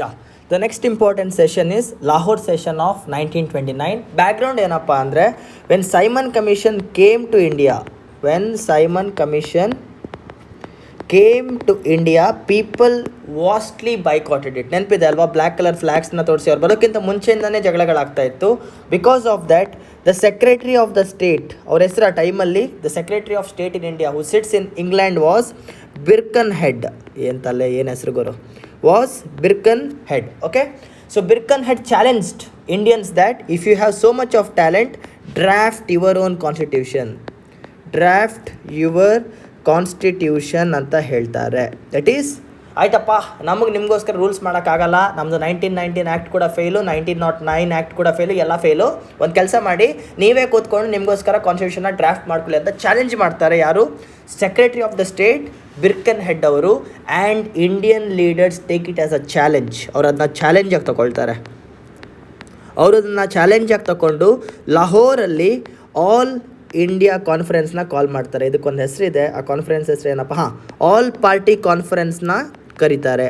Yeah the next important session is Lahore session of 1929. Background ಏನಪ್ಪ ಅಂದರೆ, when Simon commission came to India, came to India people vastly boycotted it. ನೆನಪಿದೆ ಅಲ್ವಾ, black colour ಫ್ಲ್ಯಾಗ್ಸ್ನ ತೋರಿಸಿ ಅವ್ರು ಬರೋಕ್ಕಿಂತ ಮುಂಚೆಯಿಂದನೇ ಜಗಳಗಳಾಗ್ತಾ ಇತ್ತು. Because of that the secretary of the state, ಅವ್ರ ಹೆಸರು ಆ ಟೈಮಲ್ಲಿ the secretary of state in India who sits in England was Birkenhead. ಎಂತಲ್ಲೇ ಏನು ಹೆಸರು ಗುರು, was Birkenhead. Okay, so Birkenhead challenged Indians that if you have so much of talent, draft your own constitution ಅಂತ ಹೇಳ್ತಾರೆ. That is ಆಯ್ತಪ್ಪ, ನಮಗೆ ನಿಮಗೋಸ್ಕರ rules ಮಾಡೋಕ್ಕಾಗಲ್ಲ, ನಮ್ಮದು 1919 ಆ್ಯಕ್ಟ್ ಕೂಡ ಫೇಲು, 1909 ಆ್ಯಕ್ಟ್ ಕೂಡ ಫೇಲು, ಎಲ್ಲ ಫೇಲು. ಒಂದು ಕೆಲಸ ಮಾಡಿ, ನೀವೇ ಕೂತ್ಕೊಂಡು ನಿಮಗೋಸ್ಕರ ಕಾನ್ಸ್ಟಿಟ್ಯೂಷನ್ನ ಡ್ರಾಫ್ಟ್ ಮಾಡ್ಕೊಳ್ಳಿ ಅಂತ ಚಾಲೆಂಜ್ ಮಾಡ್ತಾರೆ. ಯಾರು? Secretary of the state Birkenhead ಅವರು. And Indian leaders take it as a challenge. ಅವ್ರು ಅದನ್ನ ಚಾಲೆಂಜಾಗಿ ತಗೊಳ್ತಾರೆ. ಅವರು ಅದನ್ನು ಚಾಲೆಂಜಾಗಿ ತಗೊಂಡು ಲಾಹೋರಲ್ಲಿ ಆಲ್ ಇಂಡಿಯಾ ಕಾನ್ಫರೆನ್ಸ್ನ ಕಾಲ್ ಮಾಡ್ತಾರೆ. ಇದಕ್ಕೊಂದು ಹೆಸರಿದೆ, ಆ ಕಾನ್ಫರೆನ್ಸ್ ಹೆಸರು ಏನಪ್ಪ? ಆಲ್ ಪಾರ್ಟಿ ಕಾನ್ಫರೆನ್ಸ್ನ ಕರೀತಾರೆ.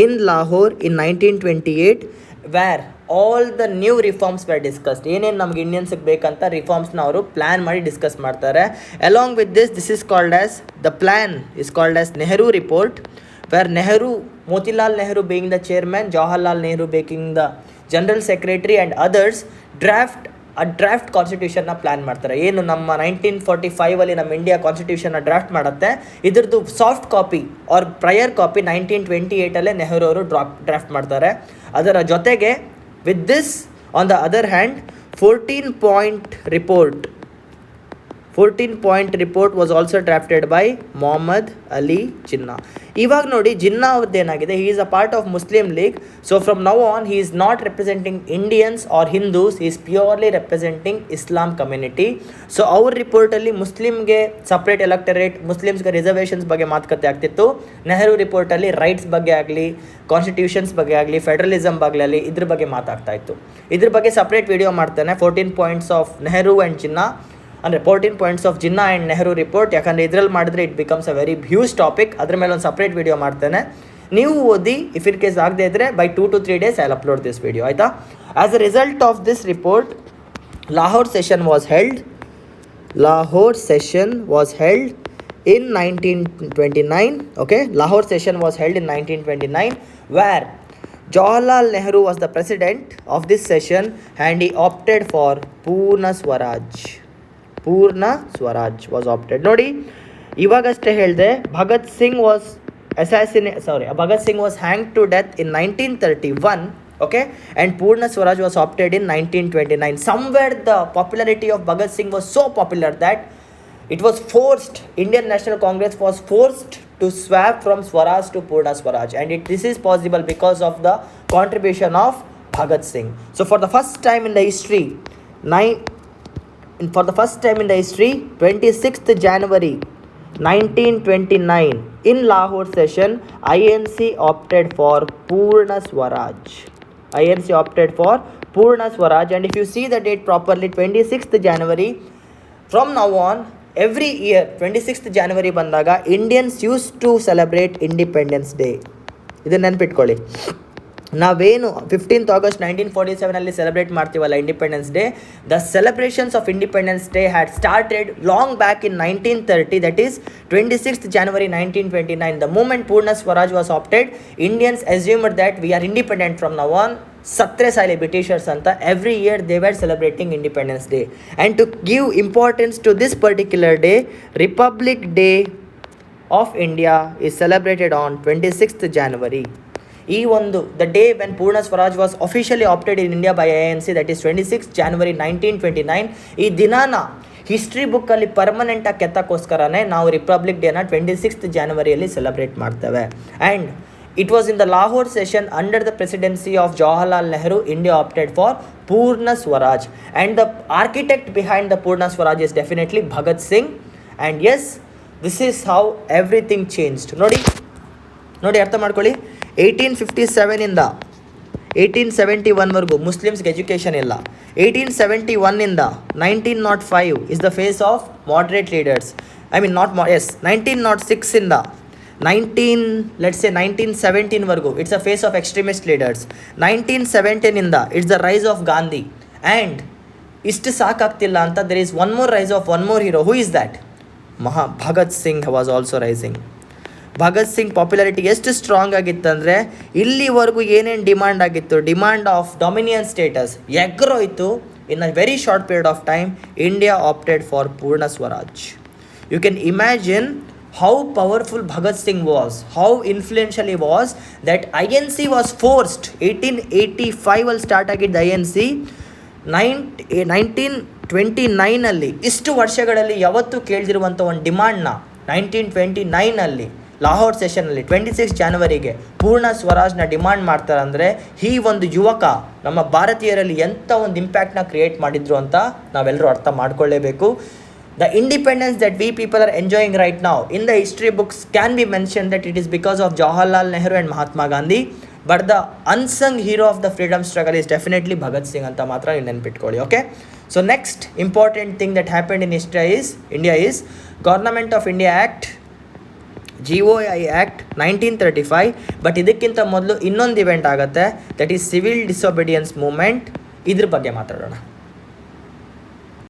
In Lahore in 1928, were all the new reforms were discussed. ಏನೇನು ನಮ್ಗೆ ಇಂಡಿಯನ್ಸ್ಗೆ ಬೇಕಂತ ರಿಫಾರ್ಮ್ಸ್ನ ಅವರು ಪ್ಲ್ಯಾನ್ ಮಾಡಿ ಡಿಸ್ಕಸ್ ಮಾಡ್ತಾರೆ. Along with this is called as the plan is called as Nehru report, were Nehru, Motilal Nehru being the chairman, Jawaharlal Nehru being the general secretary and others, draft ಕಾನ್ಸ್ಟಿಟ್ಯೂಷನ್ನ plan ಮಾಡ್ತಾರೆ. ಏನು ನಮ್ಮ 1945 ನಮ್ಮ ಇಂಡಿಯಾ ಕಾನ್ಸ್ಟಿಟ್ಯೂಷನ್ನ ಡ್ರಾಫ್ಟ್ ಮಾಡುತ್ತೆ, ಇದ್ರದ್ದು soft copy or prior copy 1928 Nehru ಅವರು draft ಮಾಡ್ತಾರೆ. ಅದರ ಜೊತೆಗೆ with this on the other hand 14-point report was also drafted by Mohammed Ali Jinnah. ಇವಾಗ ನೋಡಿ, ಜಿನ್ನಾ ಅವ್ರದ್ದು ಏನಾಗಿದೆ, he is a part of Muslim League. So from now on he is not representing Indians or Hindus, he is purely representing Islam community. So ಅವ್ರ ರಿಪೋರ್ಟಲ್ಲಿ ಮುಸ್ಲಿಮ್ಗೆ separate ಎಲೆಕ್ಟರೇಟ್, ಮುಸ್ಲಿಮ್ಸ್ಗೆ reservations ಬಗ್ಗೆ ಮಾತುಕತೆ ಆಗ್ತಿತ್ತು. Nehru ರಿಪೋರ್ಟಲ್ಲಿ rights ಬಗ್ಗೆ ಆಗಲಿ, ಕಾನ್ಸ್ಟಿಟ್ಯೂಷನ್ಸ್ ಬಗ್ಗೆ ಆಗಲಿ, ಫೆಡರಲಿಸಮ್ ಬಗ್ಗೆ ಆಗಲಿ, ಇದ್ರ ಬಗ್ಗೆ ಮಾತಾಗ್ತಾ ಇತ್ತು. ಇದ್ರ ಬಗ್ಗೆ ಸಪ್ರೇಟ್ ವಿಡಿಯೋ ಮಾಡ್ತಾನೆ, 14 points of Nehru and Jinnah, ಅಂದರೆ 14 points of Jinnah and Nehru report. ಯಾಕಂದರೆ ಇದರಲ್ಲಿ ಮಾಡಿದ್ರೆ it becomes a very huge topic. ಅದ್ರ ಮೇಲೆ ಒಂದು ಸಪ್ರೇಟ್ ವಿಡಿಯೋ ಮಾಡ್ತೇನೆ, ನೀವು ಓದಿ. ಇಫ್ ಇನ್ ಕೇಸ್ ಆಗದೆ ಇದ್ದರೆ by 2 to 3 days I will upload this video, ಆಯಿತಾ? As a result of this report, Lahore session was held in 1929. Okay, Lahore session was held in 1929, where Jawaharlal Nehru was the president of this session and he opted for Purna Swaraj was opted. ನೋಡಿ, ಇವಾಗಷ್ಟೇ ಹೇಳಿದೆ, Bhagat Singh was hanged to death in 1931. Okay, and Purna Swaraj was opted in 1929. Somewhere the popularity of Bhagat Singh was so popular that it was forced, Indian National Congress was forced to swap from Swaraj to Purna Swaraj, and this is possible because of the contribution of Bhagat Singh. So for the first time in the history, 26th January 1929, in Lahore session, INC opted for Purna Swaraj. And if you see the date properly, 26th January, from now on, every year 26th January ಬಂದಾಗ Indians used to celebrate independence day. ಇದನ್ನು ನೆನ್ಪಿಟ್ಕೊಳ್ಳಿ. ನಾವೇನು 15th August 1947 celebrate ಮಾಡ್ತೀವಲ್ಲ independence day, the celebrations of independence day had started long back in 1930, that is 26th January 1929. The movement Purna Swaraj was opted, Indians assumed that we are independent from now on. ಸತ್ರೆ ಸಾಲಿ Britishers ಅಂತ every year they were celebrating independence day. And to give importance to this particular day, republic day of India is celebrated on 26th January. ಈ ಒಂದು the day when ಪೂರ್ಣ Swaraj was officially opted in India by INC, that is 26th January 1929. ಈ ದಿನಾನ history ಬುಕ್ಕಲ್ಲಿ ಪರ್ಮನೆಂಟಾಗಿ ಕೆತ್ತಕ್ಕೋಸ್ಕರನೇ ನಾವು republic ಡೇನ 26th January celebrate ಮಾಡ್ತೇವೆ. And it was in the Lahore session under the presidency of Jawaharlal Nehru, India opted for Purna Swaraj, and the architect behind the Purna Swaraj is definitely Bhagat Singh. And yes, this is how everything changed. ನೋಡಿ ಅರ್ಥ ಮಾಡ್ಕೊಳ್ಳಿ. 1857 ಇಂದ 1871 ವರೆಗೂ ಮುಸ್ಲಿಮ್ಸ್ಗೆ education ಇಲ್ಲ. 1871 ಇಂದ 1905 is the phase of moderate leaders. 1906 ಇಂದ 1917ವರೆಗೂ it's a phase of extremist leaders. 1917ಇಂದ it's the rise of Gandhi. And ಇಷ್ಟು ಸಾಕಾಗ್ತಿಲ್ಲ ಅಂತ there is one more rise of one more hero. Who is that? Bhagat Singh was also rising. ಭಗತ್ ಸಿಂಗ್ ಪಾಪ್ಯುಲಾರಿಟಿ ಎಷ್ಟು ಸ್ಟ್ರಾಂಗ್ ಆಗಿತ್ತಂದರೆ ಇಲ್ಲಿವರೆಗೂ ಏನೇನು ಡಿಮಾಂಡ್ ಆಗಿತ್ತು, ಡಿಮಾಂಡ್ ಆಫ್ ಡೊಮಿನಿಯನ್ ಸ್ಟೇಟಸ್ ಎಗ್ರೋಯ್ತು. In a very short period of time India opted for Purna Swaraj. You can imagine how powerful Bhagat Singh was, how influential he was, that INC was forced. 1885 ಅಲ್ಲಿ start ಆಗಿದ್ದ INC 1929 ಇಷ್ಟು ವರ್ಷಗಳಲ್ಲಿ ಯಾವತ್ತೂ ಕೇಳ್ದಿರುವಂಥ ಒಂದು ಡಿಮಾಂಡ್ನ 1929 ಲಾಹೋರ್ ಸೆಷನಲ್ಲಿ 26 ಜನವರಿಗೆ ಪೂರ್ಣ ಸ್ವರಾಜ್ನ demand ಮಾಡ್ತಾರಂದರೆ ಈ ಒಂದು ಯುವಕ ನಮ್ಮ ಭಾರತೀಯರಲ್ಲಿ ಎಂಥ ಒಂದು ಇಂಪ್ಯಾಕ್ಟ್ನ ಕ್ರಿಯೇಟ್ ಮಾಡಿದ್ರು ಅಂತ ನಾವೆಲ್ಲರೂ ಅರ್ಥ ಮಾಡ್ಕೊಳ್ಳೇಬೇಕು. The independence that we people are enjoying right now in the history books can be mentioned that it is because of Jawaharlal Nehru and Mahatma Gandhi, but the unsung hero of the freedom struggle is definitely Bhagat Singh anta matra ನೀವು ನೆನ್ಪಿಟ್ಕೊಳ್ಳಿ. Okay, so next important thing that happened in India is Government of India Act, GOI Act 1935. But ಇದಕ್ಕಿಂತ ಮೊದಲು ಇನ್ನೊಂದು event ಆಗುತ್ತೆ, that is civil disobedience movement. ಇದ್ರ ಬಗ್ಗೆ ಮಾತಾಡೋಣ.